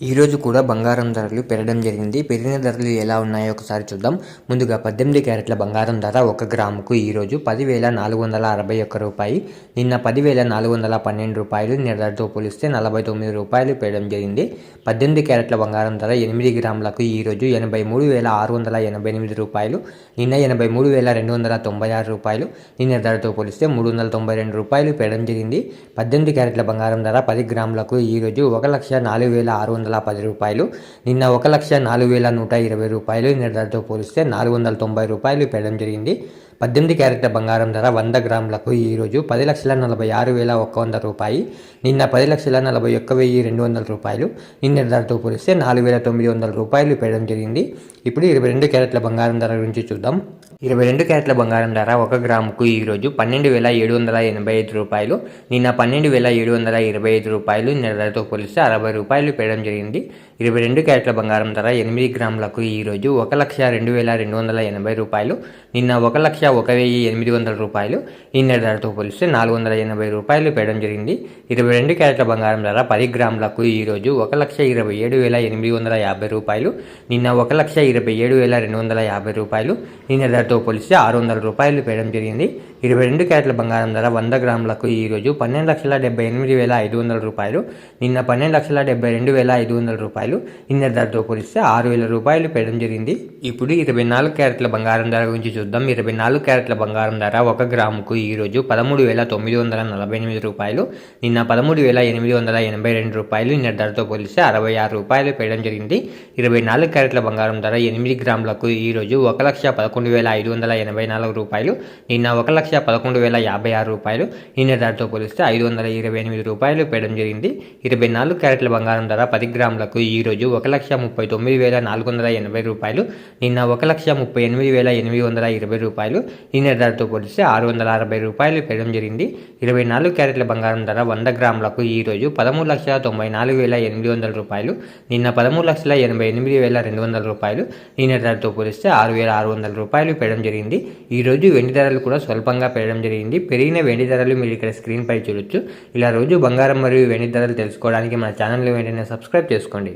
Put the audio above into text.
ఈ రోజు కూడా బంగారం ధరలు పెరగడం జరిగింది. పెరిగిన ధరలు ఎలా ఉన్నాయో ఒకసారి చూద్దాం. ముందుగా 18 క్యారెట్ల బంగారం ధర 1 గ్రాముకు ఈరోజు 10,461 రూపాయి, నిన్న 10,412 రూపాయలు, నిన్న ధరతో పోలిస్తే 49 రూపాయలు పెరగడం జరిగింది. 18 క్యారెట్ల బంగారం ధర 8 గ్రాములకు ఈరోజు 83,688 రూపాయలు, నిన్న 83,296 రూపాయలు, నిన్న ధరతో పోలిస్తే 392 రూపాయలు పెరగడం జరిగింది. 18 క్యారెట్ల బంగారం ధర 10 గ్రాములకు ఈరోజు 1,04,610 రూపాయలు, నిన్న 1,04,120 రూపాయలు, నిన్న ధరతో పోలిస్తే 490 రూపాయలు పెరగడం జరిగింది. 18 క్యారెట్ల బంగారం ధర 100 గ్రాములకు ఈరోజు 10,46,100 రూపాయి, నిన్న 10,41,200 రూపాయలు, నిన్న ధరతో పోలిస్తే 4,900 రూపాయలు పెరగడం జరిగింది. ఇప్పుడు 22 క్యారెట్ల బంగారం ధర గురించి చూద్దాం. 22 క్యారెట్ల బంగారం ధర 1 గ్రాముకు ఈరోజు 12,785 రూపాయలు, నిన్న 12,725 రూపాయలు, నిన్న ధరతో పోలిస్తే 60 రూపాయలు పెరగడం జరిగింది. 22 క్యారెట్ల బంగారం ధర 8 గ్రాములకు ఈరోజు 1,02,280 రూపాయలు, నిన్న 1,01,800 రూపాయలు, నిన్న ధరతో పోలిస్తే 480 రూపాయలు పెరగడం జరిగింది. 22 క్యారెట్ల బంగారం ధర 10 గ్రాములకు ఈరోజు 1,27,850 రూపాయలు, నిన్న 1,27,250 రూపాయలు, నిన్న ధరతో పోలిస్తే 600 రూపాయలు పెరగడం జరిగింది. 22 క్యారెట్ల బంగారం ధర 100 గ్రాములకు ఈరోజు 12,78,500 రూపాయలు, నిన్న 12,72,500 రూపాయలు, నిన్న ధరతో పోలిస్తే 6,000 రూపాయలు పెరగడం జరిగింది. ఇప్పుడు 24 క్యారెట్ల బంగారం ధర గురించి చూద్దాం. 24 క్యారెట్ల బంగారం ధర 1 గ్రాముకు ఈరోజు 13,948 రూపాయలు, నిన్న 13,882 రూపాయలు, నిన్న ధరతో పోలిస్తే 66 రూపాయలు పెరగడం జరిగింది. 24 క్యారెట్ల బంగారం ధర 8 గ్రాములకు ఈరోజు 1,11,584 రూపాయలు, నిన్న 1,11,056 రూపాయలు, నిన్న ధరతో పోలిస్తే 528 రూపాయలు పెరగడం జరిగింది. 24 క్యారెట్ల బంగారం ధర 10 గ్రాములకు ఈరోజు 1,39,480 రూపాయలు, నిన్న 1,38,820 రూపాయలు, నిన్న ధరతో పోలిస్తే 660 రూపాయలు పెరగడం జరిగింది. 24 క్యారెట్ల బంగారం ధర 100 గ్రాములకు ఈరోజు 13,94,800 రూపాయలు, నిన్న 13,88,200 రూపాయలు, నిన్న ధరతో పోలిస్తే 6,600 రూపాయలు పెరగడం జరిగింది. ఈరోజు వెండి ధరలు కూడా స్వల్పంగా పెరగడం జరిగింది. పెరిగిన వెండి ధరలు మీరు ఇక్కడ స్క్రీన్ పై చూడొచ్చు. ఇలా రోజు బంగారం మరియు వెండి ధరలు తెలుసుకోవడానికి మన ఛానల్ వెంటనే సబ్స్క్రైబ్ చేసుకోండి.